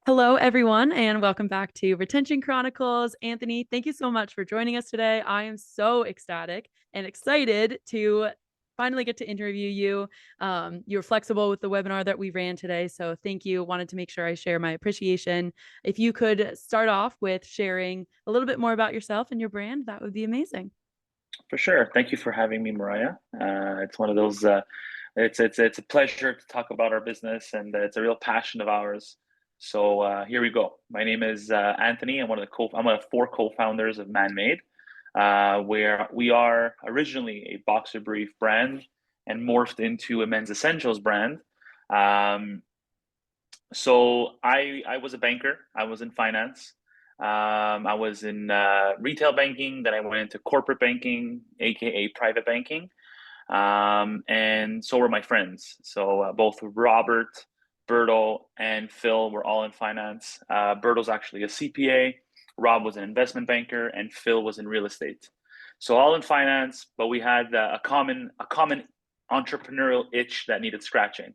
Hello, everyone, and welcome back to Retention Chronicles. Anthony, thank you so much for joining us today. I am so ecstatic and excited to finally get to interview you. You were flexible with the webinar that we ran today, so thank you. Wanted to make sure I share my appreciation. If you could start off with sharing a little bit more about yourself and your brand, that would be amazing. For sure. Thank you for having me, Mariah. It's one of those. It's a pleasure to talk about our business, and it's a real passion of ours. So here we go. My name is Anthony. I'm one of four co-founders of Manmade, where we are originally a boxer brief brand and morphed into a men's essentials brand. Um, so I was a banker. I was in finance. I was in retail banking. Then I went into corporate banking, aka private banking. And so were my friends. So both Robert, Berto, and Phil were all in finance. Berto's actually a CPA. Rob was an investment banker, and Phil was in real estate. So all in finance, but we had a common entrepreneurial itch that needed scratching.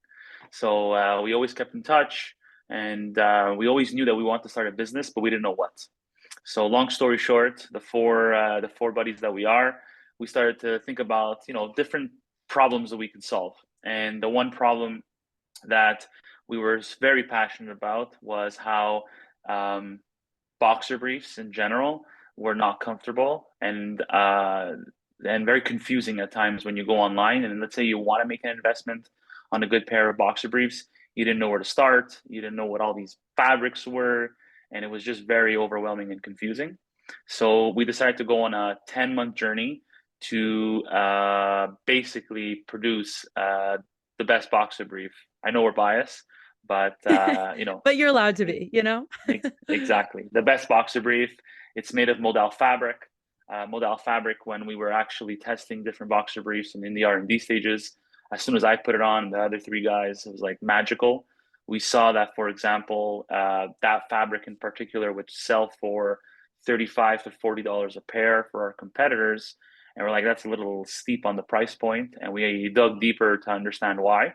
So we always kept in touch, and we always knew that we wanted to start a business, but we didn't know what. So long story short, the four buddies that we started to think about different problems that we could solve. And the one problem that we were very passionate about was how um, boxer briefs in general were not comfortable and very confusing at times when you go online. And let's say you want to make an investment on a good pair of boxer briefs, you didn't know where to start, you didn't know what all these fabrics were, and it was just very overwhelming and confusing. So we decided to go on a 10-month journey to basically produce the best boxer brief. I know we're biased, but But you're allowed to be, you know? exactly. The best boxer brief. It's made of modal fabric. Modal fabric, when we were actually testing different boxer briefs and in the R&D stages, as soon as I put it on, the other three guys, it was like magical. We saw that, for example, that fabric in particular, which sell for $35 to $40 a pair for our competitors. And we're like, that's a little steep on the price point. And we dug deeper to understand why.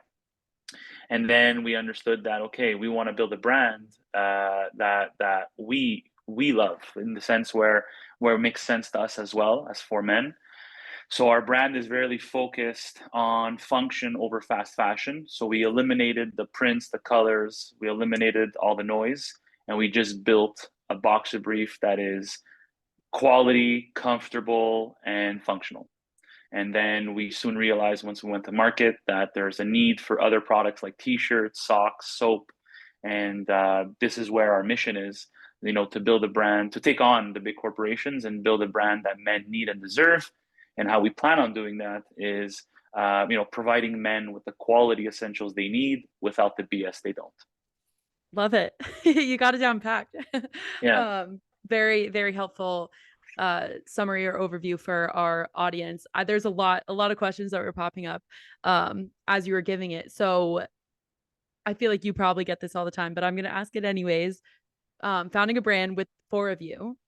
And then we understood that, okay, we want to build a brand that we love, in the sense where it makes sense to us as well as for men. So our brand is really focused on function over fast fashion. So we eliminated the prints, the colors, we eliminated all the noise, and we just built a boxer brief that is quality, comfortable, and functional. And then we soon realized, once we went to market, that there's a need for other products like t-shirts, socks, soap. And this is where our mission is, to build a brand, to take on the big corporations and build a brand that men need and deserve. And how we plan on doing that is, providing men with the quality essentials they need without the BS they don't. Love it. You got it down packed. Yeah. Very, very helpful summary or overview for our audience. There's a lot of questions that were popping up as you were giving it. So I feel like you probably get this all the time, but I'm going to ask it anyways. Founding a brand with four of you,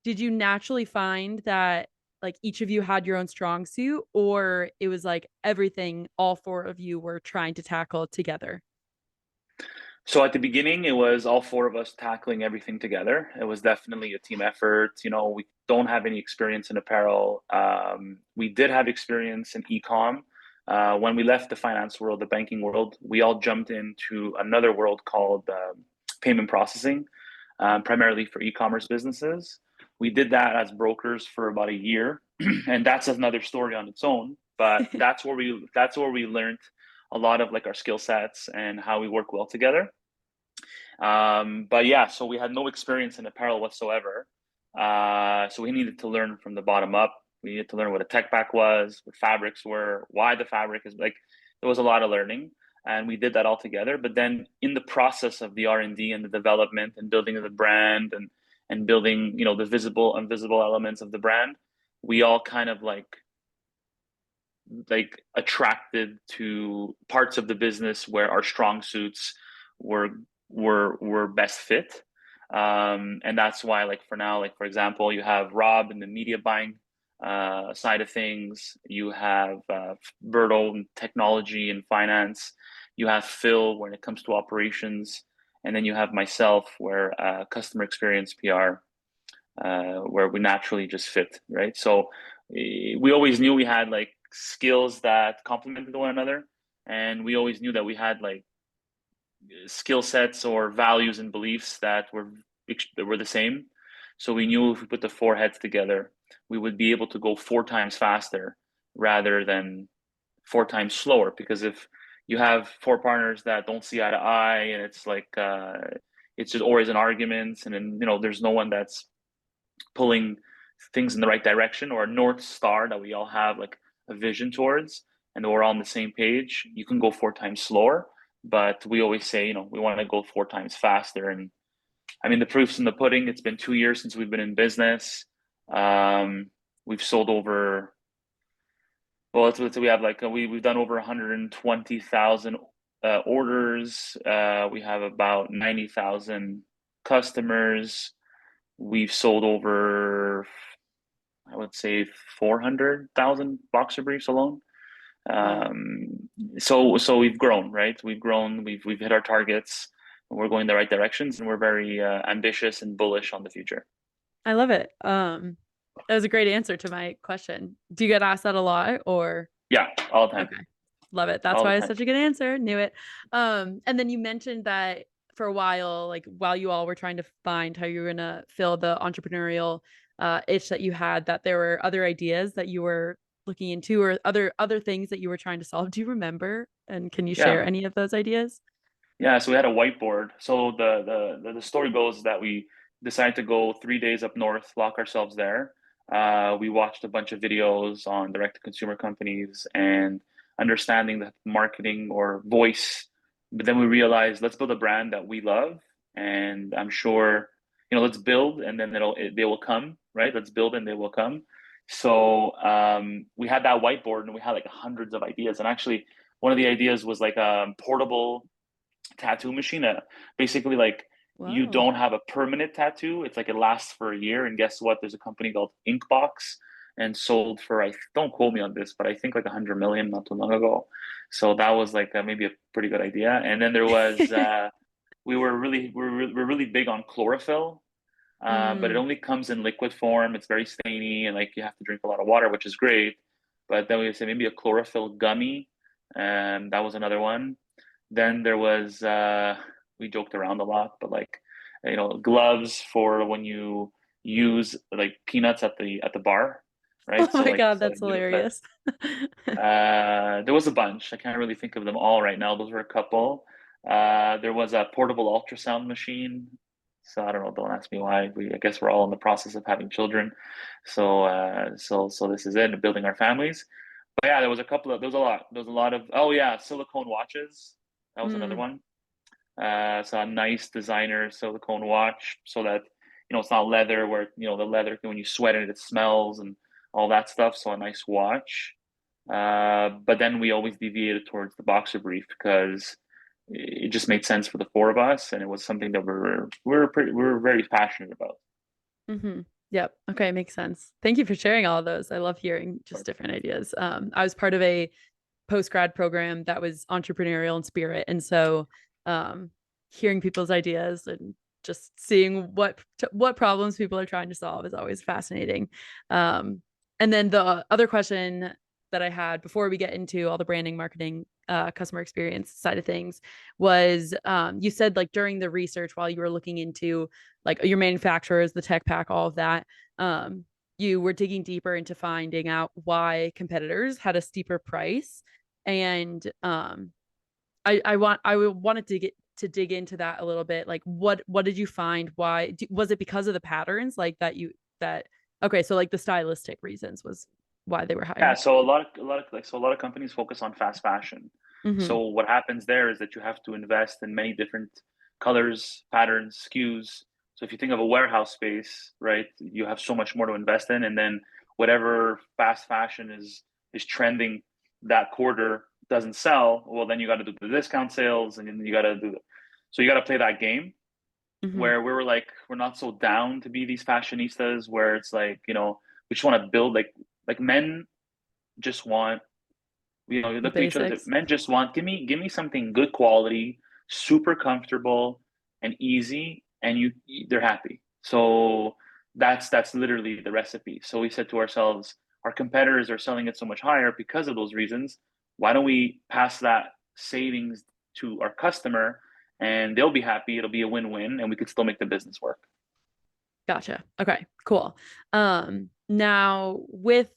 did you naturally find that like each of you had your own strong suit, or it was like everything all four of you were trying to tackle together? So at the beginning, it was all four of us tackling everything together. It was definitely a team effort. We don't have any experience in apparel. We did have experience in ecom. When we left the finance world, the banking world, we all jumped into another world called payment processing, primarily for e-commerce businesses. We did that as brokers for about a year, and that's another story on its own. But that's where we learned a lot of like our skill sets and how we work well together. But yeah, so we had no experience in apparel whatsoever. So we needed to learn from the bottom up. We needed to learn what a tech pack was, what fabrics were, why the fabric is like. There was a lot of learning, and we did that all together. But then, in the process of the R&D and the development and building of the brand and building, the visible and invisible elements of the brand, we all kind of like attracted to parts of the business where our strong suits were were best fit. And that's why, like, for now, like, for example, you have Rob in the media buying side of things, you have Berto in technology and finance, you have Phil when it comes to operations, And then you have myself, where customer experience PR, where we naturally just fit, right? So we always knew we had like skills that complemented one another, and we always knew that we had like skill sets or values and beliefs that were the same. So we knew if we put the four heads together, we would be able to go four times faster rather than four times slower. Because if you have four partners that don't see eye to eye, and it's like it's just always an argument, and then there's no one that's pulling things in the right direction, or a north star that we all have like a vision towards, and we're all on the same page, you can go four times slower. But we always say, we want to go four times faster. And I mean, the proof's in the pudding. It's been 2 years since we've been in business. We've sold over, well, let's say we have like we've done over 120,000 orders. We have about 90,000 customers. We've sold over, I would say, 400,000 boxer briefs alone. Wow. So we've grown, right? We've grown. We've hit our targets. We're going the right directions, and we're very ambitious and bullish on the future. I love it. That was a great answer to my question. Do you get asked that a lot, or? Yeah, all the time. Okay. Love it. That's All the why it's time. such a good answer. Knew it. And then you mentioned that for a while, like while you all were trying to find how you were gonna fill the entrepreneurial itch that you had, that there were other ideas that you were looking into, or other things that you were trying to solve. Do you remember? And can you share Yeah. any of those ideas? Yeah, so we had a whiteboard. So the story goes that we decided to go 3 days up north, lock ourselves there. We watched a bunch of videos on direct to consumer companies and understanding the marketing or voice. But then we realized, let's build a brand that we love, and I'm sure, let's build, and then they will come, right? Let's build and they will come. So we had that whiteboard, and we had like hundreds of ideas. And actually, one of the ideas was like a portable tattoo machine. Basically, like, you Whoa. don't have a permanent tattoo. It's like it lasts for a year. And guess what? There's a company called Inkbox, and sold for, I don't quote me on this, but I think like 100 million not too long ago. So that was like maybe a pretty good idea. And then there was we're really big on chlorophyll. But it Mm. only comes in liquid form. It's very stainy, and like you have to drink a lot of water, which is great. But then we say maybe a chlorophyll gummy, and that was another one. Then there was we joked around a lot, but like, gloves for when you use like peanuts at the bar, Oh right? So my like, God, that's hilarious. there was a bunch. I can't really think of them all right now. Those were a couple. There was a portable ultrasound machine. So I don't know. Don't ask me why. I guess we're all in the process of having children. So this is it, building our families. But yeah, there was a lot. There was a lot of, oh yeah, silicone watches. That was another Mm. one. So a nice designer silicone watch, so that it's not leather, where the leather, when you sweat in it, it smells and all that stuff. So a nice watch. But then we always deviated towards the boxer brief, because it just made sense for the four of us, and it was something that we were very passionate about. Mm-hmm. Yep. Okay, makes sense. Thank you for sharing all of those. I love hearing Of just course. different ideas. I was part of a post grad program that was entrepreneurial in spirit, and so um, hearing people's ideas and just seeing what problems people are trying to solve is always fascinating. And then the other question that I had before we get into all the branding, marketing, customer experience side of things was, you said like during the research while you were looking into like your manufacturers, the tech pack, all of that, you were digging deeper into finding out why competitors had a steeper price. And I wanted to dig into that a little bit. Like what did you find? Why was it because of the patterns like that okay, so like the stylistic reasons was why they were Yeah, higher. so a lot of companies focus on fast fashion. Mm-hmm. So what happens there is that you have to invest in many different colors, patterns, SKUs. So if you think of a warehouse space, right, you have so much more to invest in, and then whatever fast fashion is trending that quarter doesn't sell, well, then you got to do the discount sales, and then you got to so you got to play that game. Mm-hmm. Where we were like, we're not so down to be these fashionistas, where it's like, we just want to build like men just want, you The look at each other, basics. men just want, give me something good quality, super comfortable, and easy, and they're happy. So that's literally the recipe. So we said to ourselves, our competitors are selling it so much higher because of those reasons. Why don't we pass that savings to our customer, and they'll be happy, it'll be a win-win, and we could still make the business work. Gotcha. Okay, cool. Now with,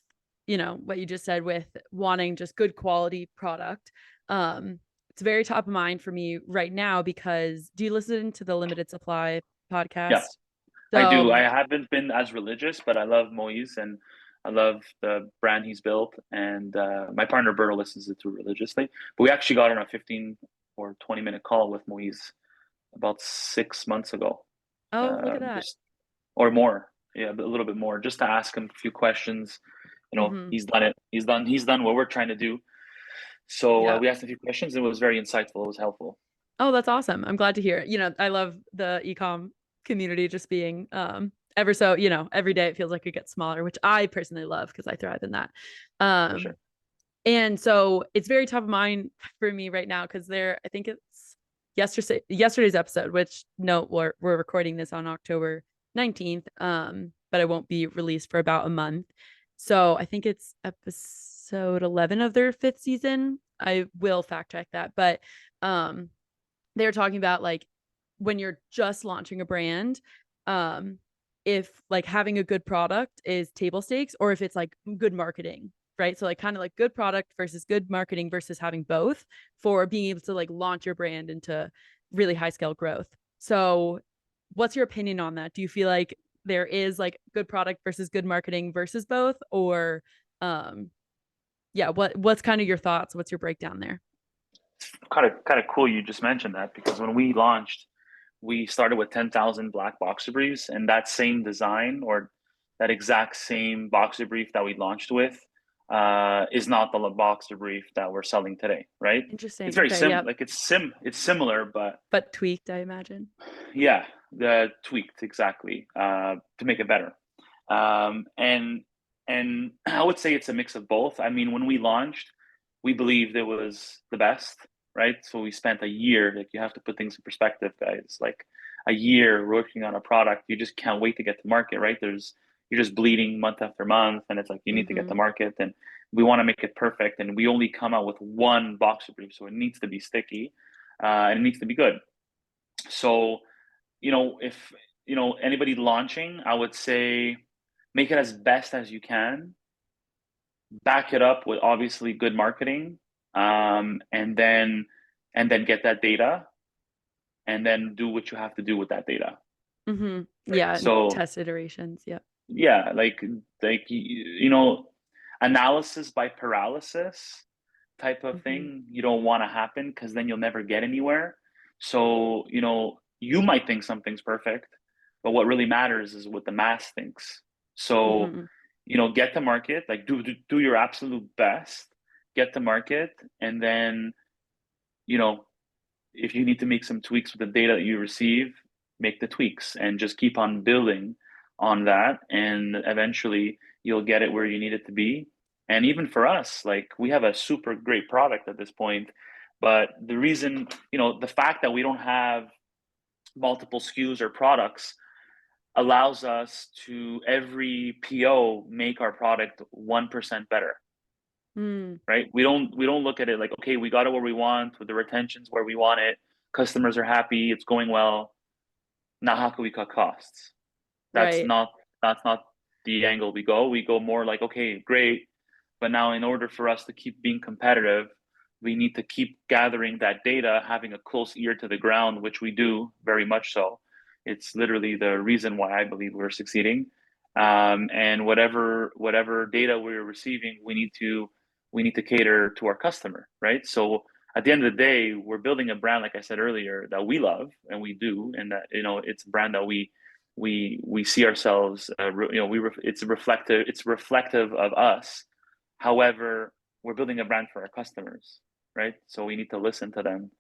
what you just said with wanting just good quality product, it's very top of mind for me right now because do you listen to the Limited Supply Yeah, podcast? I do. So, I haven't been as religious, but I love Moise and I love the brand he's built. And my partner Berto listens to it religiously. But we actually got on a 15 or 20-minute call with Moise about 6 months ago, oh, look at that. just or more, yeah, a little bit more, just to ask him a few questions. Hmm. He's done it. He's done what we're trying to do. So Yeah. we asked a few questions. It was very insightful. It was helpful. Oh, that's awesome. I'm glad to hear it. I love the ecom community just being ever so, every day it feels like it gets smaller, which I personally love because I thrive in that. For sure. Um, and so it's very top of mind for me right now because I think it's yesterday's episode, which note we're recording this on October 19th. But it won't be released for about a month. So I think it's episode 11 of their 5th season. I will fact check that, but um they were talking about like when you're just launching a brand, um, if like having a good product is table stakes or if it's like good marketing, right? So like kind of like good product versus good marketing versus having both for being able to like launch your brand into really high scale growth. So what's your opinion on that? Do you feel like there is like good product versus good marketing versus both? Or yeah, what's kind of your thoughts? What's your breakdown there? Kind of cool you just mentioned that, because when we launched, we started with 10,000 black boxer briefs, and that same design, or that exact same boxer brief that we launched with, is not the boxer brief that we're selling today, right? It's Interesting. very Okay, yeah. it's similar, but But tweaked, I imagine. yeah, the tweaked exactly, to make it better. And I would say it's a mix of both. I mean, when we launched, we believed it was the best, right? So we spent a year. Like, you have to put things in perspective, guys. Like, a year working on a product, you just can't wait to get to market, right? You're just bleeding month after month, and it's like you need to get to Mm-hmm. market, and we want to make it perfect. And we only come out with one boxer brief, so it needs to be sticky, and it needs to be good. So, if anybody launching, I would say make it as best as you can, back it up with obviously good marketing, and then get that data, and then do what you have to do with that data, Mm-hmm. right? Yeah, and So test iterations. Yeah. yeah, analysis by paralysis type of Mm-hmm. thing, you don't want to happen, because then you'll never get anywhere. So you might think something's perfect, but what really matters is what the mass thinks. So Mm-hmm. get to market, like do your absolute best, get to market, and then you know if you need to make some tweaks with the data that you receive, make the tweaks and just keep on building on that, and eventually you'll get it where you need it to be. And even for us, like, we have a super great product at this point, but the reason, the fact that we don't have multiple SKUs or products allows us to, every PO, make our product 1% better, Mm, right? We don't look at it like, okay, we got it where we want, with the retentions where we want it, customers are happy, it's going well. Now how can we cut costs? That's right. not that's not the angle we go. We go more like, okay, great, but now in order for us to keep being competitive, we need to keep gathering that data, having a close ear to the ground, which we do very much so. It's literally the reason why I believe we're succeeding. And whatever data we're receiving, we need to cater to our customer, right? So at the end of the day, we're building a brand, like I said earlier, that we love and we do, and that it's a brand that we see ourselves. It's reflective of us. However, we're building a brand for our customers, right? So we need to listen to them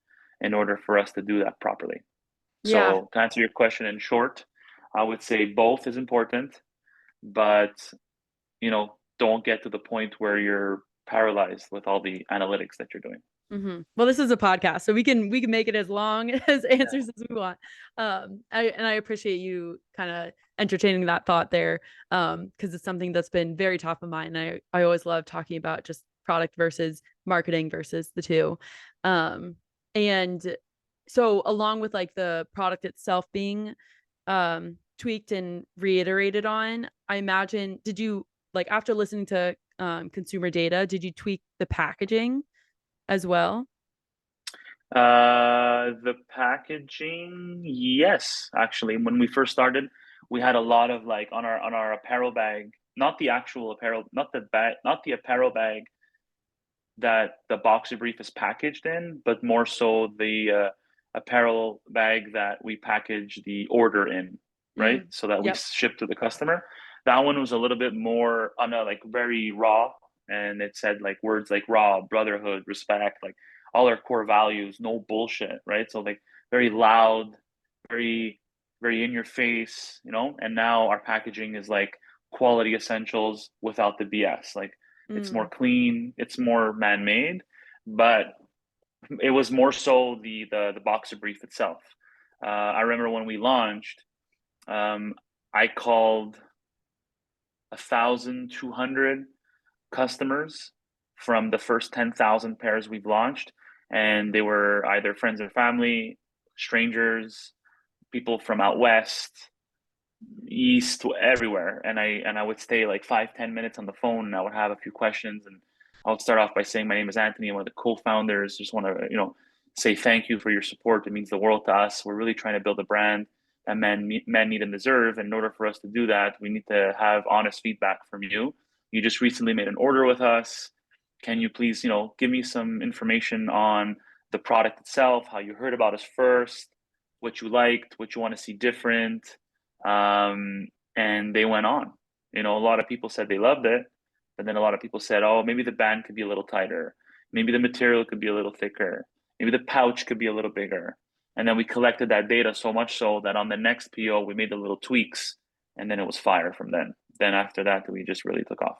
in order for us to do that properly. Yeah. So to answer your question in short, I would say both is important, but don't get to the point where you're paralyzed with all the analytics that you're doing. Well, this is a podcast, so we can make it as long as Yeah. answers as we want. I appreciate you kind of entertaining that thought there, because it's something that's been very top of mind. I always love talking about just product versus marketing versus the two. And so along with like the product itself being tweaked and reiterated on, I imagine, did you like after listening to consumer data, did you tweak the packaging as well? The packaging, yes, actually, when we first started, we had a lot of like on our apparel bag, not the actual apparel, not the bag, not the apparel bag that the boxer brief is packaged in, but more so the apparel bag that we package the order in, right? Mm, So that we yep. ship to the customer. That one was a little bit more on a like very raw, and it said like words like raw, brotherhood, respect, like all our core values, no bullshit, right? So like very loud, very very in your face, you know. And now our packaging is like quality essentials without the BS, like it's more Mm, clean, it's more man-made, but it was more so the boxer brief itself. I remember when we launched, I called 1,200 customers from the first 10,000 pairs we've launched, and they were either friends and family, strangers, people from out west, east, to everywhere. And I would stay like 5-10 minutes on the phone, and I would have a few questions, and I would start off by saying, my name is Anthony, I'm one of the co-founders. Just want to, say thank you for your support. It means the world to us. We're really trying to build a brand that men need and deserve. And in order for us to do that, we need to have honest feedback from you. You just recently made an order with us. Can you please, give me some information on the product itself, how you heard about us first, what you liked, what you want to see different, and they went on. A lot of people said they loved it, but then a lot of people said, oh, maybe the band could be a little tighter. Maybe the material could be a little thicker. Maybe the pouch could be a little bigger. And then we collected that data so much so that on the next PO, we made the little tweaks, and then it was fire from then. Then after that, we just really took off.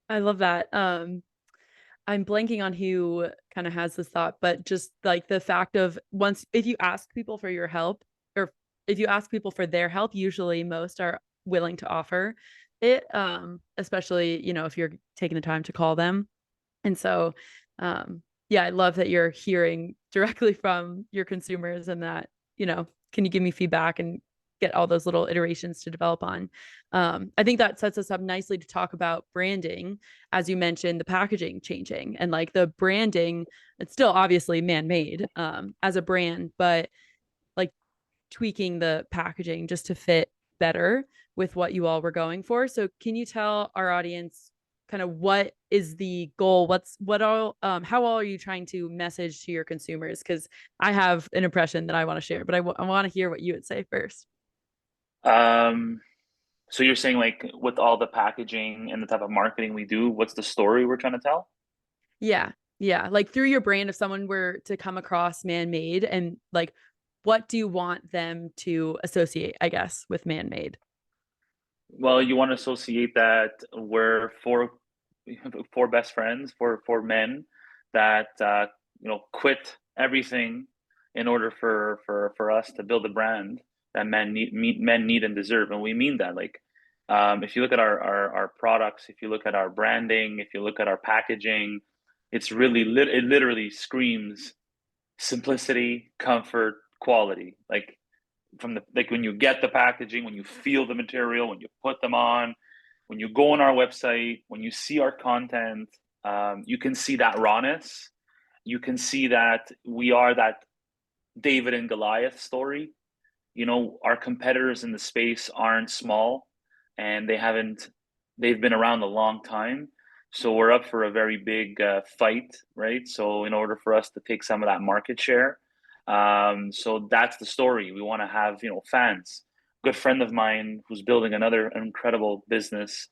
I love that. I'm blanking on who kind of has this thought, but just like the fact of once, if you ask people for your help, or if you ask people for their help, usually most are willing to offer it, especially, if you're taking the time to call them. And so, yeah, I love that you're hearing directly from your consumers and that, can you give me feedback and get all those little iterations to develop on. I think that sets us up nicely to talk about branding. As you mentioned, the packaging changing and like the branding, it's still obviously man-made as a brand, but like tweaking the packaging just to fit better with what you all were going for. So can you tell our audience kind of what is the goal? How all are you trying to message to your consumers? Because I have an impression that I want to share, but I want to hear what you would say first. Um, so you're saying like with all the packaging and the type of marketing we do, what's the story we're trying to tell? Yeah. Yeah. Like through your brand, if someone were to come across man-made and like, what do you want them to associate, I guess, with man-made? Well, you want to associate that we're four best friends, four men that quit everything in order for us to build a brand that men need and deserve, and we mean that. Like, if you look at our products, if you look at our branding, if you look at our packaging, it's really it literally screams simplicity, comfort, quality. Like from the like when you get the packaging, when you feel the material, when you put them on, when you go on our website, when you see our content, you can see that rawness. You can see that we are that David and Goliath story. Our competitors in the space aren't small, and they've been around a long time. So we're up for a very big fight, right? So in order for us to take some of that market share, so that's the story. We want to have, fans. A good friend of mine who's building another incredible business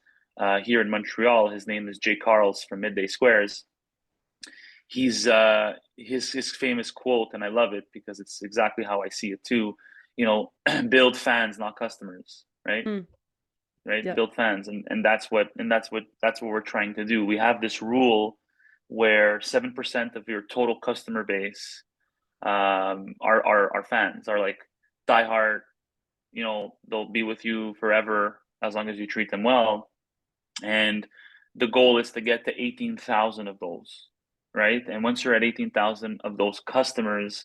here in Montreal. His name is Jay Carls from Midday Squares. He's his famous quote, and I love it because it's exactly how I see it too. Build fans, not customers, right? Mm, Right? yep. Build fans, and that's what we're trying to do. We have this rule where 7% of your total customer base are fans, are like diehard, they'll be with you forever as long as you treat them well. And the goal is to get to 18,000 of those, right? And once you're at 18,000 of those customers,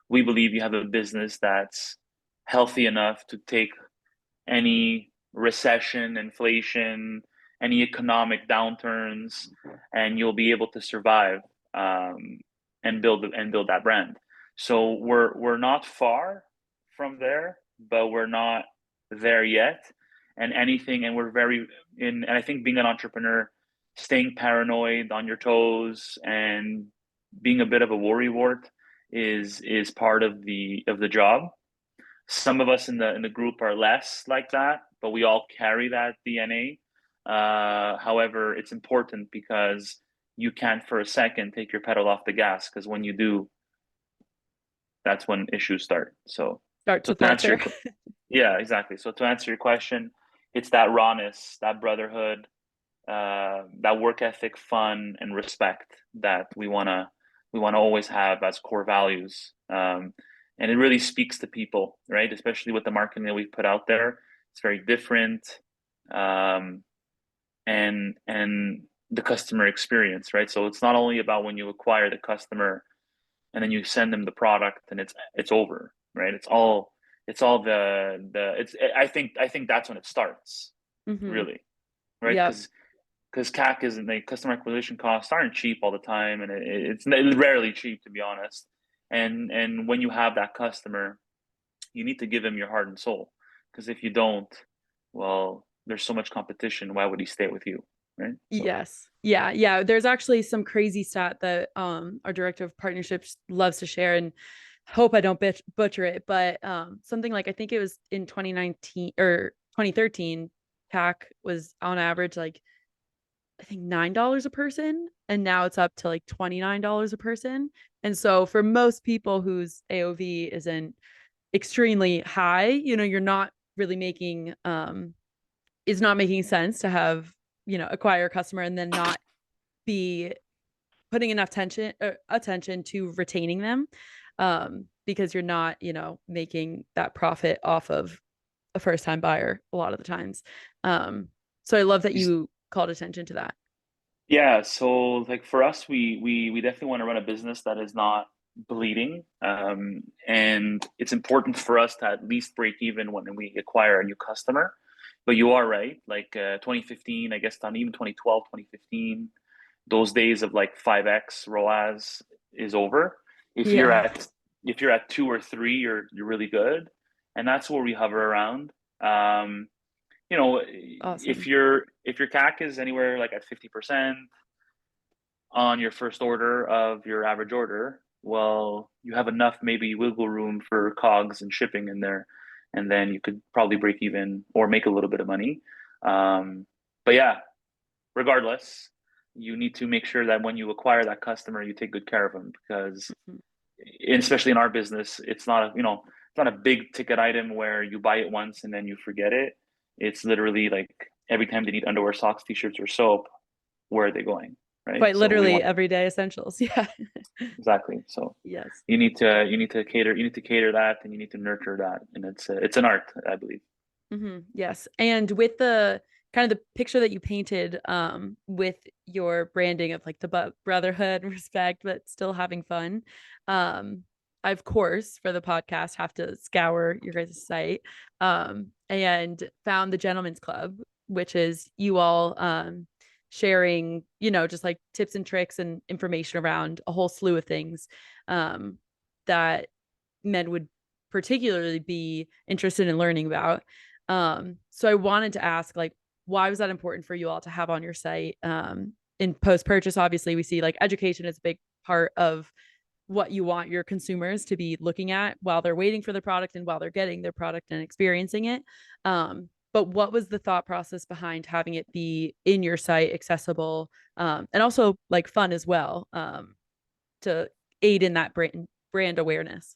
we believe you have a business that's healthy enough to take any recession, inflation, any economic downturns, and you'll be able to survive, and build that brand. So we're not far from there, but we're not there yet. And we're very in. And I think being an entrepreneur, staying paranoid, on your toes, and being a bit of a worrywart is part of the job. Some of us in the group are less like that, but we all carry that DNA. However, it's important because you can't for a second take your pedal off the gas, because when you do, that's when issues start. Start So to to answer falter. your, yeah, exactly. So to answer your question, it's that rawness, that brotherhood, that work ethic, fun, and respect that we wanna always have as core values. And it really speaks to people, right? Especially with the marketing that we've put out there, it's very different, and the customer experience, right? So it's not only about when you acquire the customer and then you send them the product and it's over, right? It's all the it's I think that's when it starts, Hmm. really, right? Yep. Because CAC isn't, like, customer acquisition costs aren't cheap all the time, and it's rarely cheap, to be honest. And when you have that customer, you need to give him your heart and soul, because if you don't, well, there's so much competition. Why would he stay with you, right? So Yes. Yeah. Yeah. There's actually some crazy stat that our director of partnerships loves to share, and hope I don't butcher it, but something like, I think it was in 2019 or 2013, CAC was on average like, I think $9 a person, and now it's up to like $29 a person. And so for most people whose AOV isn't extremely high, you're not really making is not making sense to have, acquire a customer and then not be putting enough attention to retaining them, because you're not, making that profit off of a first time buyer a lot of the times. So I love that you called attention to that. yeah, so like for us, we definitely want to run a business that is not bleeding, and it's important for us to at least break even when we acquire a new customer. But you are right, like 2015, I guess, not even 2012, 2015, those days of like 5x ROAS is over. If you're Yeah. at if you're at 2 or 3, you're really good, and that's where we hover around. Um, if Awesome. your CAC is anywhere like at 50% on your first order of your average order, well, you have enough maybe wiggle room for cogs and shipping in there, and then you could probably break even or make a little bit of money. But yeah, regardless, you need to make sure that when you acquire that customer, you take good care of them, because Mhm. especially in our business, it's not a big ticket item where you buy it once and then you forget it. It's literally like every time they need underwear, socks, t-shirts, or soap, where are they going, right? Quite So we literally want everyday essentials. Yeah. exactly. So Yes. you need to cater that, and you need to nurture that, and it's an art, I believe. Yes. And with the kind of the picture that you painted, with your branding of like the brotherhood, respect, but still having fun. I, of course, for the podcast, have to scour your guys' site, and found the Gentleman's Club, which is you all sharing, just like tips and tricks and information around a whole slew of things, um, that men would particularly be interested in learning about. So I wanted to ask, like, why was that important for you all to have on your site? In post purchase, obviously, we see like education is a big part of what you want your consumers to be looking at while they're waiting for the product and while they're getting their product and experiencing it. But what was the thought process behind having it be in your site, accessible, and also like fun as well, to aid in that brand awareness?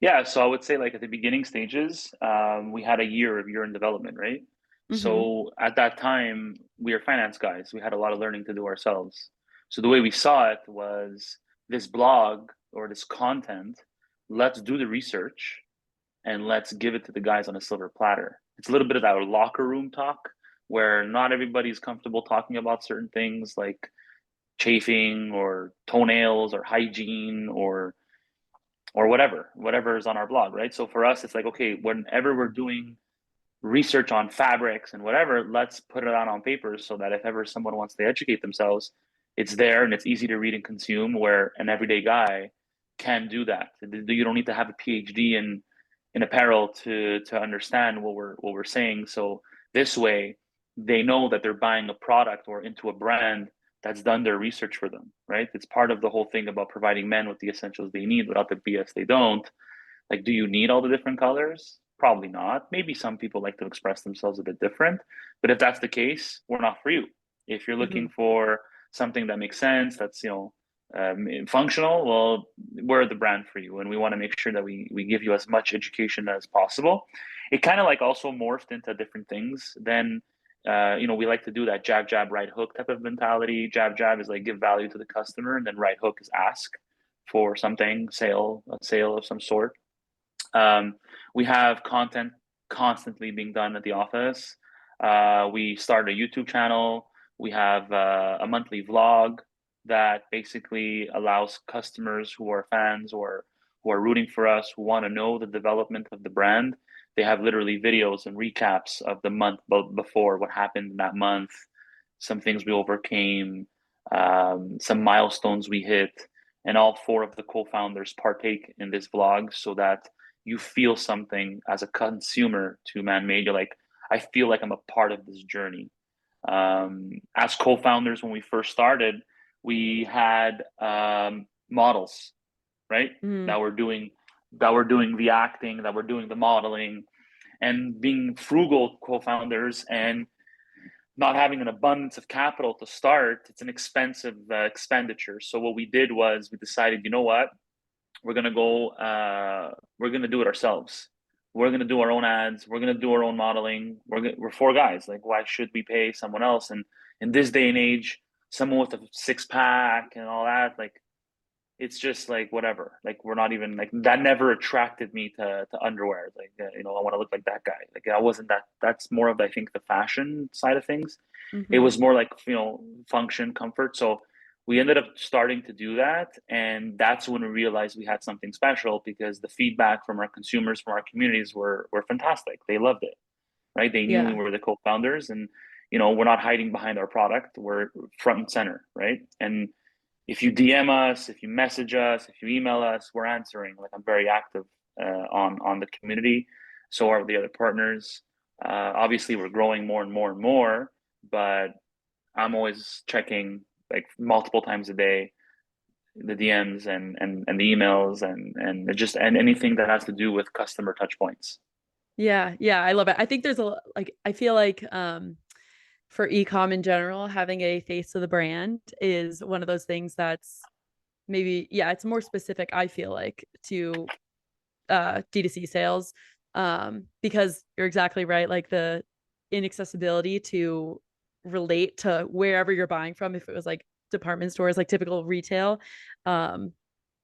Yeah, so I would say, like, at the beginning stages, we had a year in development, right? Mm-hmm. So at that time, we were finance guys. We had a lot of learning to do ourselves. So the way we saw it was this blog or this content, let's do the research and let's give it to the guys on a silver platter. It's a little bit of that locker room talk where not everybody's comfortable talking about certain things like chafing or toenails or hygiene or whatever is on our blog, right? So for us, it's like, okay, whenever we're doing research on fabrics and whatever, let's put it out on paper so that if ever someone wants to educate themselves, it's there and it's easy to read and consume, where an everyday guy can do that. You don't need to have a PhD in apparel to understand what we're saying. So this way they know that they're buying a product or into a brand that's done their research for them, right? It's part of the whole thing about providing men with the essentials they need without the BS they don't. Like, do you need all the different colors? Probably not. Maybe some people like to express themselves a bit different, but if that's the case, we're not for you. If you're Mm-hmm. looking for something that makes sense, that's functional, well, we're the brand for you, and we want to make sure that we give you as much education as possible. It kind of like also morphed into different things. Then we like to do that jab jab right hook type of mentality. Jab jab is like give value to the customer, and then right hook is ask for something, a sale of some sort. We have content constantly being done at the office. We started a YouTube channel. We have a monthly vlog that basically allows customers who are fans or who are rooting for us, who want to know the development of the brand. They have literally videos and recaps of the month before, what happened in that month, some things we overcame, some milestones we hit, and all four of the co-founders partake in this vlog so that you feel something as a consumer to Manmade. You're like, I feel like I'm a part of this journey. As co-founders, when we first started, we had models, right? Mm-hmm. That were doing the acting, that were doing the modeling, and being frugal co-founders and not having an abundance of capital to start, it's an expensive expenditure. So what we did was we decided, you know what, we're gonna go. We're gonna do it ourselves. We're gonna do our own ads. We're gonna do our own modeling. We're four guys. Like, why should we pay someone else? And in this day and age, someone with a six pack and all that, like, it's just like whatever. Like, we're not even like that. Never attracted me to underwear. Like, I want to look like that guy. Like, I wasn't that. That's more of, I think, the fashion side of things. It Mm-hmm. was more like function, comfort. So we ended up starting to do that, and that's when we realized we had something special, because the feedback from our consumers, from our communities, were fantastic. They loved it, right? They knew we Yeah. were the co-founders, and we're not hiding behind our product. We're front and center, right? And if you DM us, if you message us, if you email us, we're answering. Like, I'm very active on the community. So are the other partners. Obviously, we're growing more and more and more, but I'm always checking like multiple times a day the DMs and the emails and anything that has to do with customer touch points. Yeah. Yeah. I love it. I think there's I feel like for ecom in general, having a face of the brand is one of those things that's maybe, yeah, it's more specific, I feel like, to D2C sales. Because you're exactly right. Like the inaccessibility to relate to wherever you're buying from, if it was like department stores, like typical retail, um,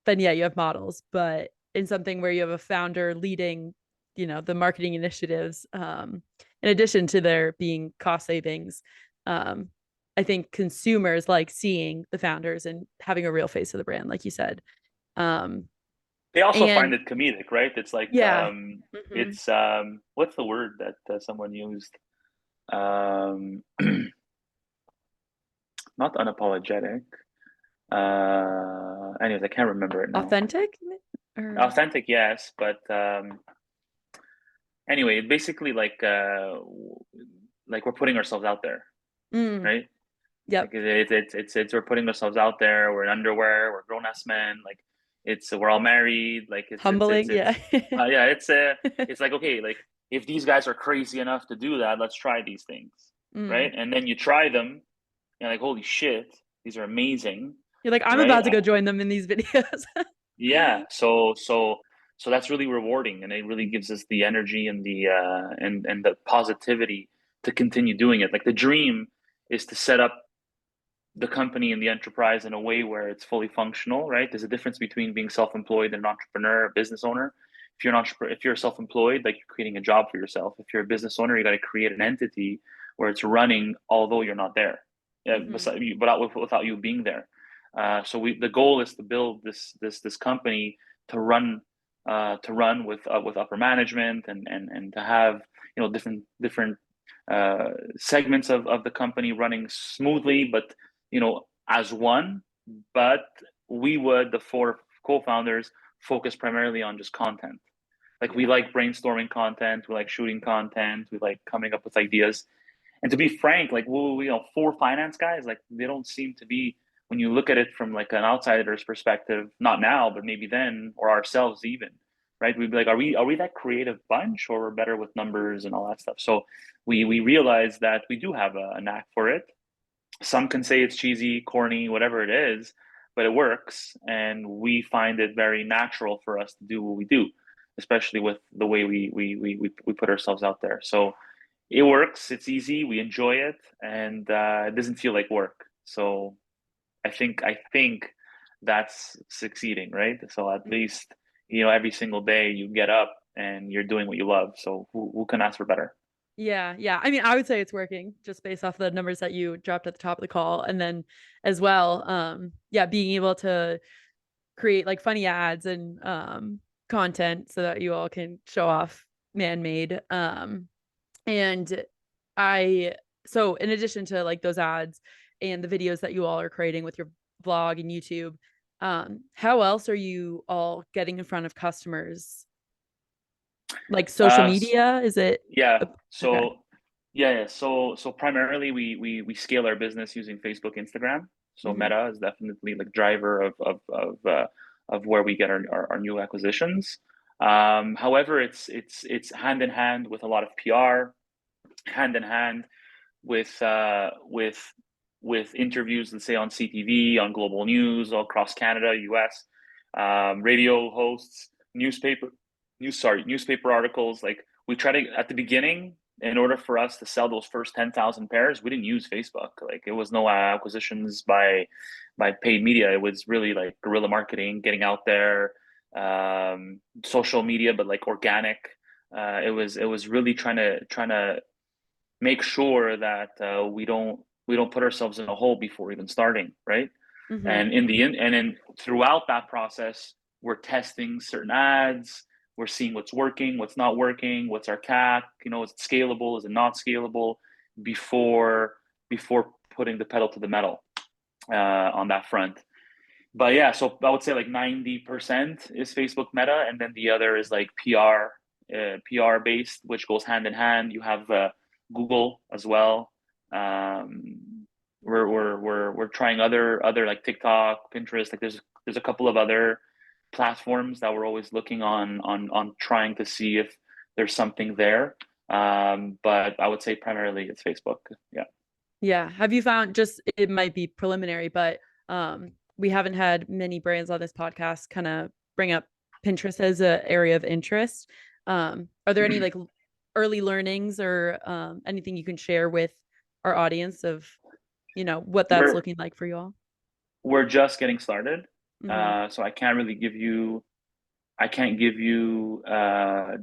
then yeah, you have models. But in something where you have a founder leading, the marketing initiatives, in addition to there being cost savings, um, I think consumers like seeing the founders and having a real face of the brand, like you said. Um, They also find and it comedic, right? It's like yeah. Hmm. it's what's the word that someone used? Um, Not unapologetic. Anyways, I can't remember it now. Authentic, or Authentic, yes, but anyway, basically like we're putting ourselves out there, mm, right? Like yep, it's we're putting ourselves out there. We're in underwear. We're grown ass men. Like, we're all married. Like, humbling, yeah. yeah. It's like, okay, like, if these guys are crazy enough to do that, let's try these things, Mm. right? And then you try them, and like, holy shit, these are amazing, You're like, I'm right? about to go join them in these videos. Yeah. So that's really rewarding, and it really gives us the energy and the positivity to continue doing it. Like, the dream is to set up the company and the enterprise in a way where it's fully functional, right? There's a difference between being self-employed and an entrepreneur, a business owner. If you're an entrepreneur, if you're self-employed, like you're creating a job for yourself. If you're a business owner, you got to create an entity where it's running, although you're not there, Mm-hmm. without you being there. So the goal is to build this company to run with upper management and to have different segments of the company running smoothly, but as one. But the four co-founders, focus primarily on just content. Like we Yeah. like brainstorming content, we like shooting content, we like coming up with ideas. And to be frank, like four finance guys, like they don't seem to be, when you look at it from like an outsider's perspective, not now, but maybe then, or ourselves even, right? We'd be like, are we that creative bunch, or we're better with numbers and all that stuff? So we realize that we do have a knack for it. Some can say it's cheesy, corny, whatever it is, but it works, and we find it very natural for us to do what we do, especially with the way we put ourselves out there. So it works. It's easy. We enjoy it, and it doesn't feel like work. So I think that's succeeding, right? So at least every single day you get up and you're doing what you love. So who can ask for better? Yeah, yeah. I mean, I would say it's working just based off the numbers that you dropped at the top of the call. And then as well, yeah, being able to create like funny ads and content so that you all can show off Manmade. And I so in addition to like those ads and the videos that you all are creating with your vlog and YouTube, how else are you all getting in front of customers? Like social Uh, media? Is it yeah. okay? So primarily we scale our business using Facebook, Instagram. So Mm-hmm. Meta is definitely like driver of where we get our new acquisitions. However, it's hand in hand with a lot of PR, hand in hand with interviews, let's say on CTV, on global news, all across Canada, US, radio hosts, newspaper articles. Like we try to, at the beginning, in order for us to sell those first 10,000 pairs, we didn't use Facebook. Like it was no acquisitions by paid media. It was really like guerrilla marketing, getting out there, social media, but like organic. It was really trying to make sure that we don't put ourselves in a hole before even starting, right? Mm-hmm. And then throughout that process, we're testing certain ads. We're seeing what's working, what's not working, what's our CAC. Is it scalable? Is it not scalable? Before putting the pedal to the metal on that front. But yeah, so I would say like 90% is Facebook Meta, and then the other is like PR based, which goes hand in hand. You have Google as well. Um, we're trying other like TikTok, Pinterest. Like there's a couple of other platforms that we're always looking on trying to see if there's something there. But I would say primarily it's Facebook. Yeah. Yeah. Have you found, just it might be preliminary, but we haven't had many brands on this podcast kind of bring up Pinterest as an area of interest. Are there any like early learnings or anything you can share with our audience of, what that's we're looking like for you all? we're just getting started, Mm-hmm. so I can't give you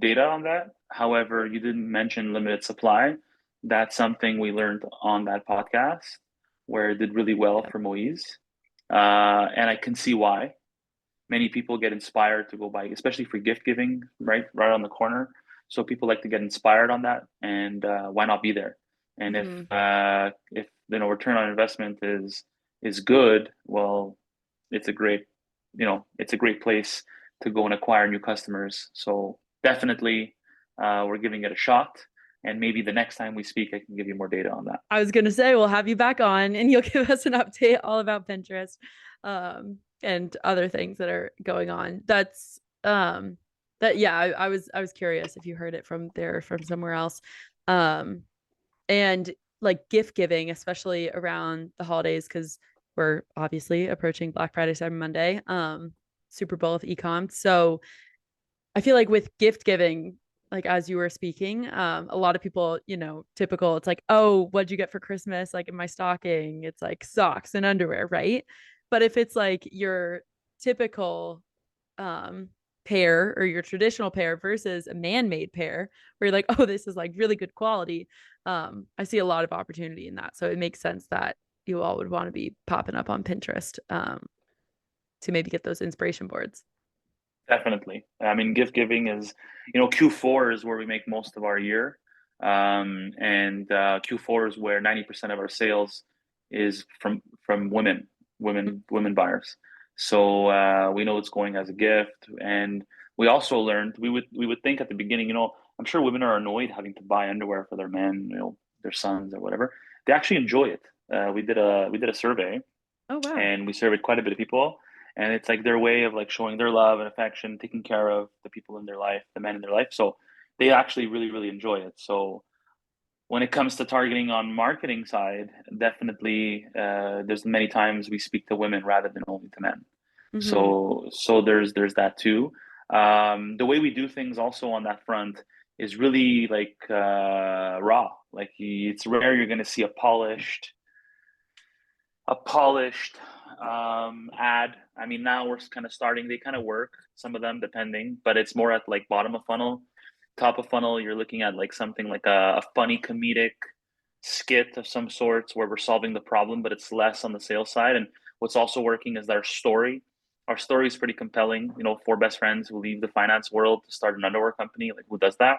data on that. However, you didn't mention limited supply. That's something we learned on that podcast, where it did really well Yeah. for Moise, and I can see why. Many people get inspired to go buy, especially for gift giving, right on the corner. So people like to get inspired on that, and why not be there? And if Mm-hmm. if return on investment is good, well, it's a great it's a great place to go and acquire new customers. So definitely, we're giving it a shot, and maybe the next time we speak, I can give you more data on that. I was gonna say we'll have you back on and you'll give us an update all about Pinterest, and other things that are going on. That's that yeah, I was curious if you heard it from there or from somewhere else. Um, and like gift giving, especially around the holidays, because we're obviously approaching Black Friday, Cyber Monday, Super Bowl with ecom. So I feel like with gift giving, like as you were speaking. A lot of people, typical, it's like, oh, what'd you get for Christmas? Like in my stocking, it's like socks and underwear, right? But if it's like your typical um pair or your traditional pair versus a man-made pair where you're like, oh, this is like really good quality, I see a lot of opportunity in that. So it makes sense that you all would want to be popping up on Pinterest to maybe get those inspiration boards. Definitely. I mean, gift giving is, Q4 is where we make most of our year. And Q4 is where 90% of our sales is from women buyers. So we know it's going as a gift. And we also learned we would think at the beginning, I'm sure women are annoyed having to buy underwear for their men, their sons or whatever. They actually enjoy it. We did a survey, Oh wow. and we surveyed quite a bit of people, and it's like their way of like showing their love and affection, taking care of the people in their life, the men in their life. So they actually really really enjoy it. So when it comes to targeting on marketing side, definitely there's many times we speak to women rather than only to men. Mm-hmm. So there's that too. The way we do things also on that front is really like raw. Like it's rare you're going to see a polished ad. I mean, now we're kind of starting. They kind of work, some of them depending, but it's more at like bottom of funnel, top of funnel. You're looking at like something like a funny comedic skit of some sorts where we're solving the problem, but it's less on the sales side. And what's also working is our story. Our story is pretty compelling. Four best friends who leave the finance world to start an underwear company. Like, who does that?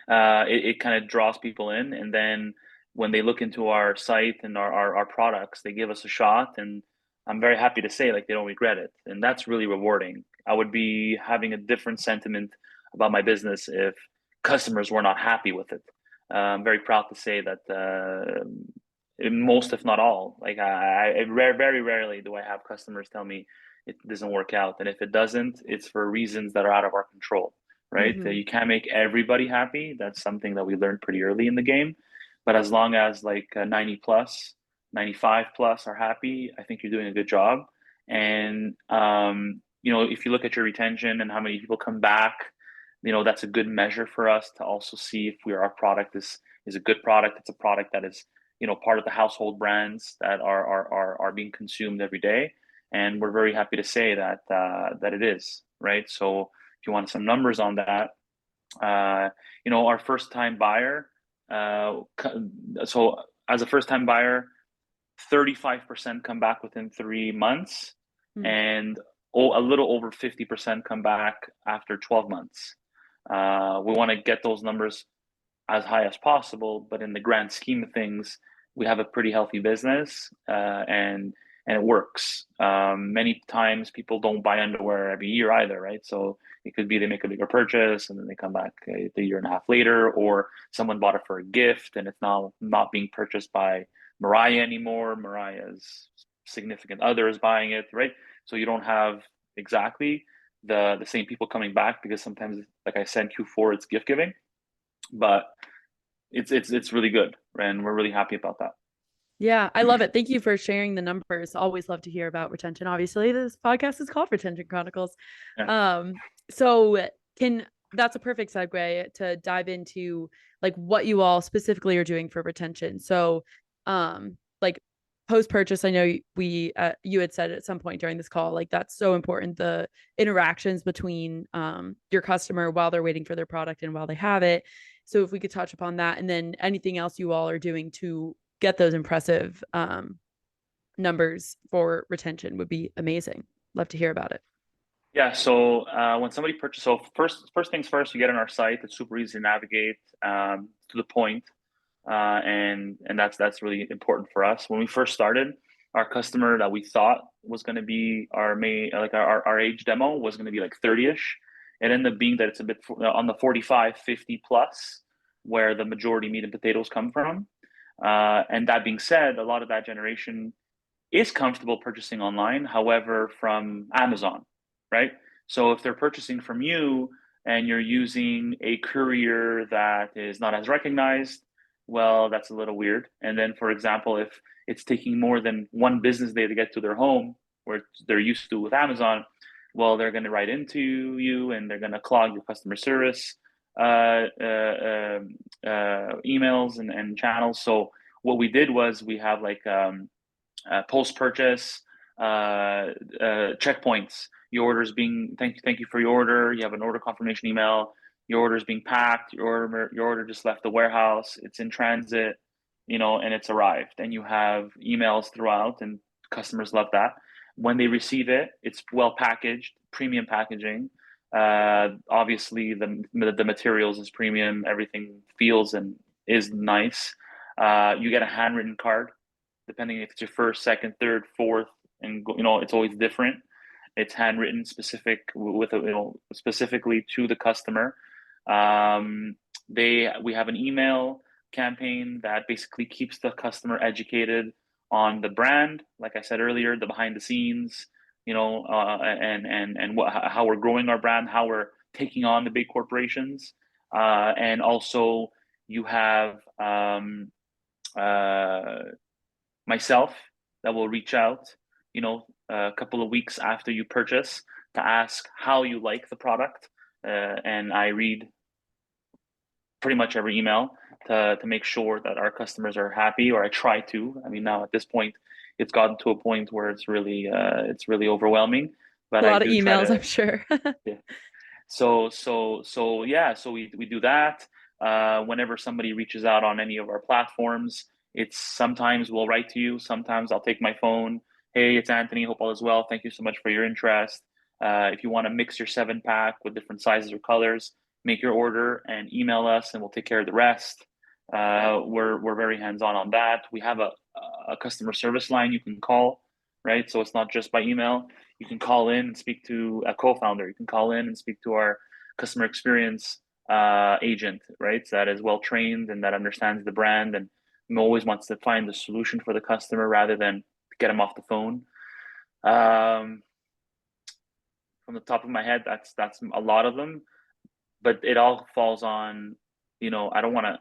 It kind of draws people in, and then when they look into our site and our products, they give us a shot, and I'm very happy to say like they don't regret it, and that's really rewarding. I would be having a different sentiment about my business if customers were not happy with it. I'm very proud to say that most, if not all, like very rarely do I have customers tell me it doesn't work out, and if it doesn't, it's for reasons that are out of our control, right? Mm-hmm. You can't make everybody happy. That's something that we learned pretty early in the game. But as long as like 90 plus, 95 plus are happy, I think you're doing a good job. And if you look at your retention and how many people come back, that's a good measure for us to also see if our product is a good product. It's a product that is part of the household brands that are being consumed every day. And we're very happy to say that it is, right? So if you want some numbers on that, our first time buyer, so as a first time buyer, 35% come back within 3 months, and a little over 50% come back after 12 months. We want to get those numbers as high as possible, but in the grand scheme of things, we have a pretty healthy business, and it works. Many times people don't buy underwear every year either, right? So it could be they make a bigger purchase and then they come back a year and a half later, or someone bought it for a gift and it's now not being purchased by Mariah anymore. Mariah's significant other is buying it, right? So you don't have exactly the same people coming back, because sometimes, like I said, Q4 it's gift giving, but it's really good, and we're really happy about that. Yeah, I love it. Thank you for sharing the numbers. Always love to hear about retention. Obviously, this podcast is called Retention Chronicles. Yeah. So can that's a perfect segue to dive into like what you all specifically are doing for retention. So, like post purchase, I know we you had said at some point during this call, like that's so important, the interactions between your customer while they're waiting for their product and while they have it. So if we could touch upon that, and then anything else you all are doing to get those impressive numbers for retention would be amazing. Love to hear about it. Yeah, so when somebody purchases, so first things first, you get on our site. It's super easy to navigate, to the point, and that's really important for us. When we first started, our customer that we thought was going to be our main, like our age demo was going to be like 30ish. It ended up being that it's a bit on the 45, 50 plus, where the majority meat and potatoes come from. And that being said, a lot of that generation is comfortable purchasing online, however, from Amazon, right? So if they're purchasing from you and you're using a courier that is not as recognized, well, that's a little weird. And then, for example, if it's taking more than one business day to get to their home, where they're used to with Amazon, well, they're going to write into you and they're going to clog your customer service emails and channels. So what we did was we have like post purchase checkpoints. Your order is being thank you for your order. You have an order confirmation email. Your order is being packed. Your order just left the warehouse. It's in transit, and it's arrived. And you have emails throughout, and customers love that. When they receive it, it's well packaged, premium packaging. Obviously, the materials is premium. Everything feels and is nice. You get a handwritten card, depending if it's your first, second, third, fourth, and it's always different. It's handwritten, specifically to the customer. We have an email campaign that basically keeps the customer educated on the brand. Like I said earlier, the behind the scenes, and how we're growing our brand, how we're taking on the big corporations, and also you have myself that will reach out, a couple of weeks after you purchase to ask how you like the product, and I read pretty much every email to make sure that our customers are happy, or I try to. I mean, now at this point, it's gotten to a point where it's really overwhelming, but A I lot of do try emails, to. I'm sure. Yeah. So yeah, so we do that. Whenever somebody reaches out on any of our platforms, it's sometimes we'll write to you. Sometimes I'll take my phone. Hey, it's Anthony. Hope all is well. Thank you so much for your interest. If you want to mix your 7-pack with different sizes or colors, make your order and email us, and we'll take care of the rest. We're very hands-on on that. We have a customer service line you can call, right? So it's not just by email. You can call in and speak to a co-founder. You can call in and speak to our customer experience agent, right? So that is well trained and that understands the brand and always wants to find the solution for the customer rather than get them off the phone. From the top of my head, that's a lot of them, but it all falls on, I don't want to.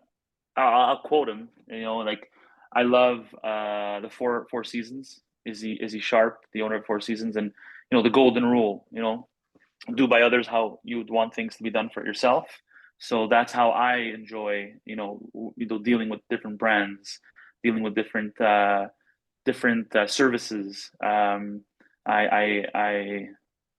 I'll quote him. Like I love the Four Seasons. Izzy Sharp, the owner of Four Seasons, and the golden rule. Do by others how you would want things to be done for yourself. So that's how I enjoy, dealing with different brands, dealing with different services. I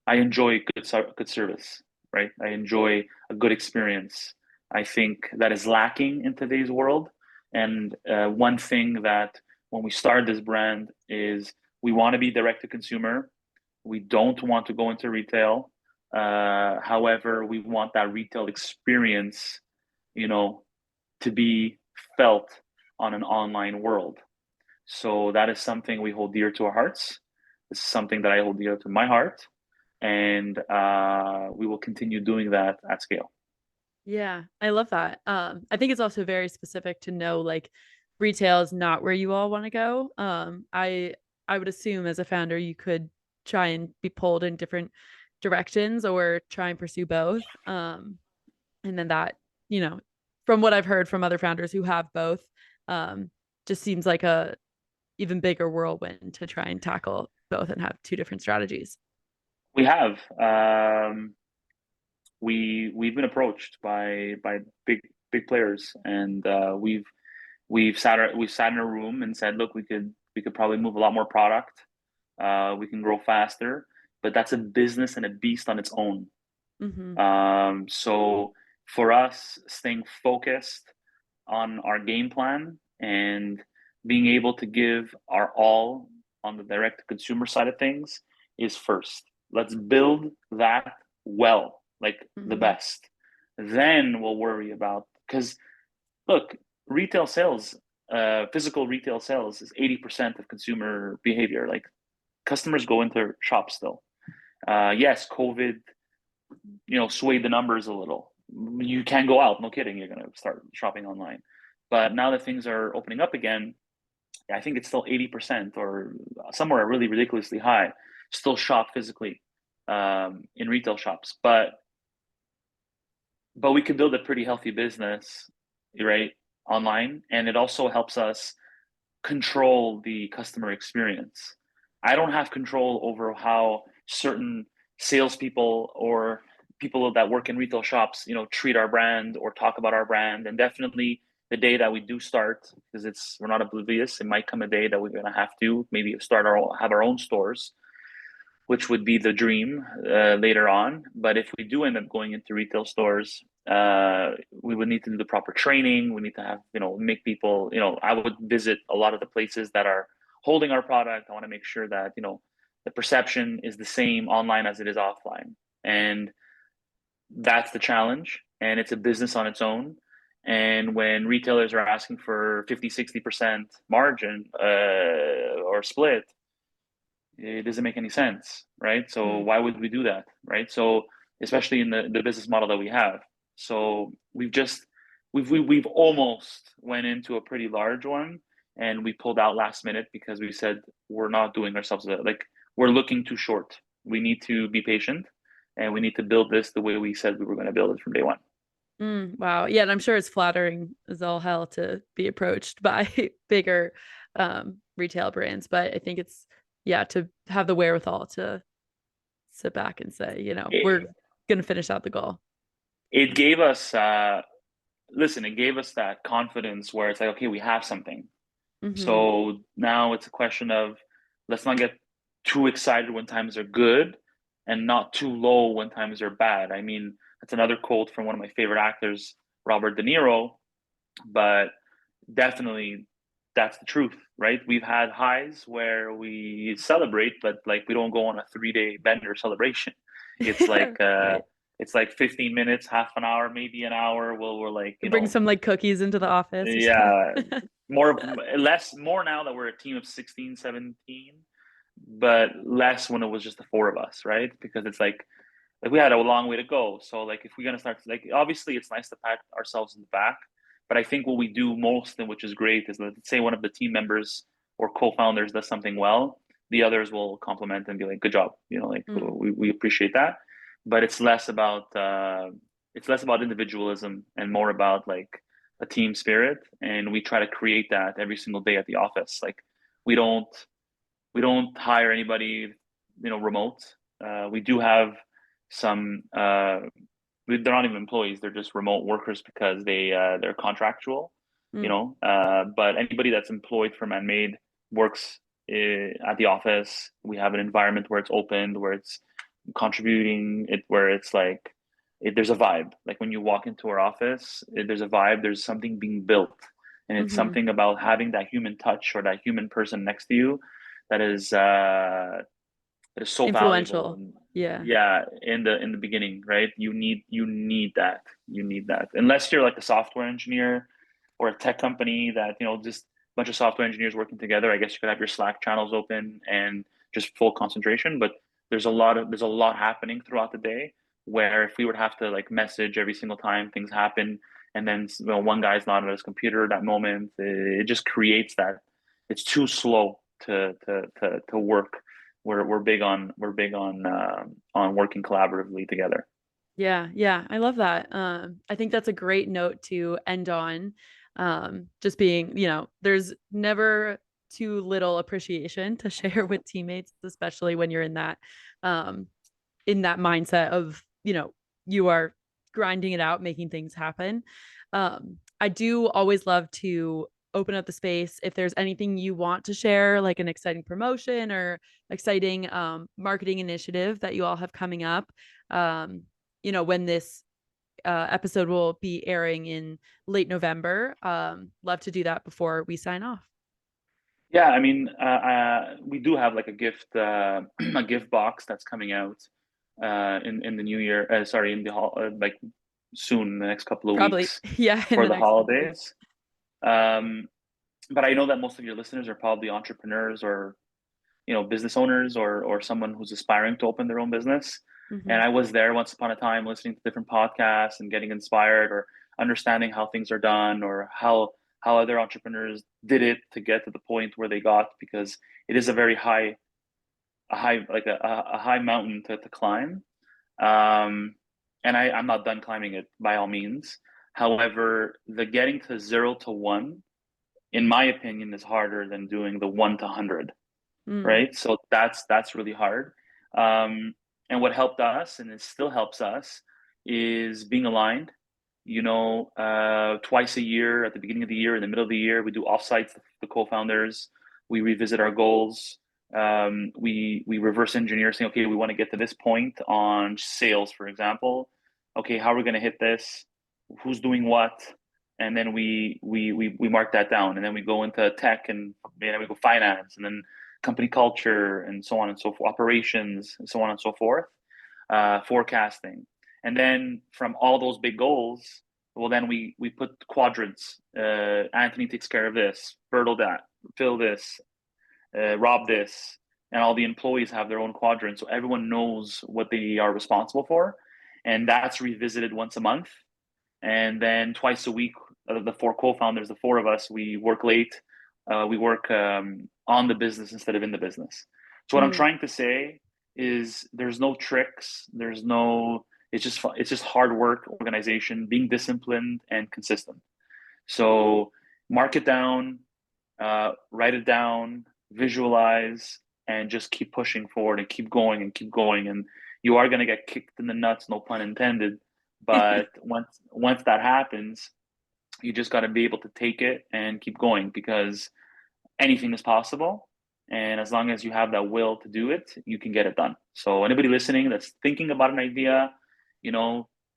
enjoy good service, right? I enjoy a good experience. I think that is lacking in today's world. And one thing that when we started this brand is we want to be direct to consumer. We don't want to go into retail. However, we want that retail experience, to be felt on an online world. So that is something we hold dear to our hearts. It's something that I hold dear to my heart, and we will continue doing that at scale. Yeah, I love that. I think it's also very specific to know like retail is not where you all want to go. I would assume as a founder you could try and be pulled in different directions or try and pursue both. And then that, from what I've heard from other founders who have both, um, just seems like a even bigger whirlwind to try and tackle both and have two different strategies. We have we've been approached by big players, and we've sat in a room and said, look, we could probably move a lot more product. We can grow faster, but that's a business and a beast on its own. Mm-hmm. So for us, staying focused on our game plan and being able to give our all on the direct to consumer side of things is first. Let's build that well, like the Mm-hmm. best. Then we'll worry about, because look, retail sales, physical retail sales is 80% of consumer behavior. Like customers go into shops still. Yes, COVID, swayed the numbers a little. You can go out, no kidding. You're going to start shopping online. But now that things are opening up again, I think it's still 80% or somewhere really ridiculously high. Still shop physically in retail shops, but we can build a pretty healthy business, right, online, and it also helps us control the customer experience. I don't have control over how certain salespeople or people that work in retail shops, treat our brand or talk about our brand. And definitely the day that we do start, because we're not oblivious, it might come a day that we're gonna have to maybe have our own stores, which would be the dream later on. But if we do end up going into retail stores, we would need to do the proper training. We need to have, make people, I would visit a lot of the places that are holding our product. I want to make sure that, the perception is the same online as it is offline. And that's the challenge. And it's a business on its own. And when retailers are asking for 50-60% margin or split, it doesn't make any sense, right? So why would we do that, right? So especially in the business model that we have. So we've almost went into a pretty large one, and we pulled out last minute because we said we're not doing ourselves like we're looking too short. We need to be patient, and we need to build this the way we said we were going to build it from day one. Wow. Yeah, and I'm sure it's flattering as all hell to be approached by bigger retail brands, but I think it's to have the wherewithal to sit back and say, we're gonna finish out the goal. It gave us it gave us that confidence where it's like, okay, we have something. So now it's a question of, let's not get too excited when times are good and not too low when times are bad. I mean, that's another quote from one of my favorite actors, Robert De Niro, but definitely that's the truth, right? We've had highs where we celebrate, but like we don't go on a 3-day bender celebration. It's like right. it's like 15 minutes, half an hour, maybe an hour. We're like, bring some like cookies into the office. Yeah, more now that we're a team of 16, 17, but less when it was just the four of us, right? Because it's like we had a long way to go. So like if we're gonna start, like, obviously it's nice to pat ourselves in the back, but I think what we do most, and which is great, is let's say one of the team members or co-founders does something well, the others will compliment and be like, good job, we appreciate that. But it's less about individualism and more about like a team spirit, and we try to create that every single day at the office. Like we don't hire anybody remote. We do have some they're not even employees, they're just remote workers because they're contractual. But anybody that's employed for Manmade works at the office. We have an environment where it's opened, where it's contributing, where it's like there's a vibe. Like when you walk into our office, there's a vibe, there's something being built, and it's something about having that human touch or that human person next to you that is so influential. valuable. Yeah. In the beginning, right? You need that. Unless you're like a software engineer or a tech company that just a bunch of software engineers working together. I guess you could have your Slack channels open and just full concentration. But there's a lot happening throughout the day, where if we would have to like message every single time things happen, and then one guy's not at his computer at that moment, it just creates that it's too slow to work. We're big on working collaboratively together. Yeah, I love that. I think that's a great note to end on. Just being, there's never too little appreciation to share with teammates, especially when you're in that mindset of, you are grinding it out, making things happen. I do always love to open up the space if there's anything you want to share, like an exciting promotion or exciting marketing initiative that you all have coming up. When this episode will be airing in late November. Love to do that before we sign off. Yeah, I mean, we do have like a gift a gift box that's coming out in the new year. Sorry, in the like soon, in the next couple of Probably, weeks yeah, in for the the next couple of weeks. holidays. But I know that most of your listeners are probably entrepreneurs or business owners or someone who's aspiring to open their own business. And I was there once upon a time listening to different podcasts and getting inspired or understanding how things are done or how other entrepreneurs did it to get to the point where they got, because it is a very high mountain to climb. And I'm not done climbing it by all means. However, the getting to 0 to 1, in my opinion, is harder than doing the 1 to 100. Right? So that's really hard. And what helped us, and it still helps us, is being aligned. Twice a year, at the beginning of the year, in the middle of the year, we do offsites, the co-founders. We revisit our goals. We reverse engineer, saying, okay, we want to get to this point on sales, for example. Okay, how are we going to hit this? Who's doing what? And then we mark that down, and then we go into tech, and then we go finance, and then company culture, and so on and so forth, operations, and so on and so forth, forecasting. And then from all those big goals, well, then we put quadrants. Anthony takes care of this, Bertle that, Phil this, Rob this, and all the employees have their own quadrants, so everyone knows what they are responsible for, and that's revisited once a month. And then twice a week, the four co-founders, the four of us, we work late. We work on the business instead of in the business. So what I'm trying to say is, there's no tricks. There's no. It's just hard work, organization, being disciplined and consistent. So mark it down, write it down, visualize, and just keep pushing forward and keep going and keep going. And you are going to get kicked in the nuts, no pun intended. But once that happens, you just got to be able to take it and keep going, because anything is possible. And as long as you have that will to do it, you can get it done. So anybody listening that's thinking about an idea,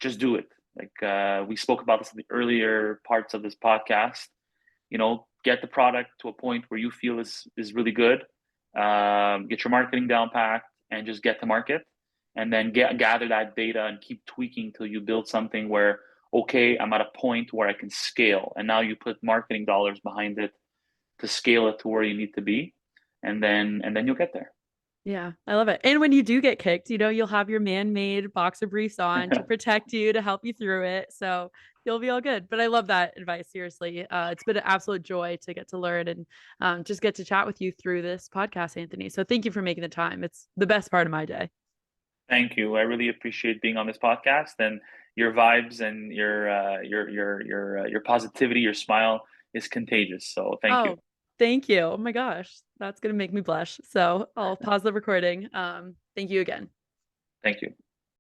just do it. Like we spoke about this in the earlier parts of this podcast. Get the product to a point where you feel is really good. Get your marketing down packed and just get to market, and then gather that data and keep tweaking till you build something where, okay, I'm at a point where I can scale, and now you put marketing dollars behind it to scale it to where you need to be, and then you'll get there. Yeah, I love it. And when you do get kicked, you'll have your man-made boxer briefs on to protect you, to help you through it. So you'll be all good. But I love that advice. Seriously. It's been an absolute joy to get to learn and just get to chat with you through this podcast, Anthony. So thank you for making the time. It's the best part of my day. Thank you. I really appreciate being on this podcast, and your vibes and your positivity, your smile is contagious. So thank you. Oh, thank you. Oh my gosh, that's going to make me blush. So I'll pause the recording. Thank you again. Thank you.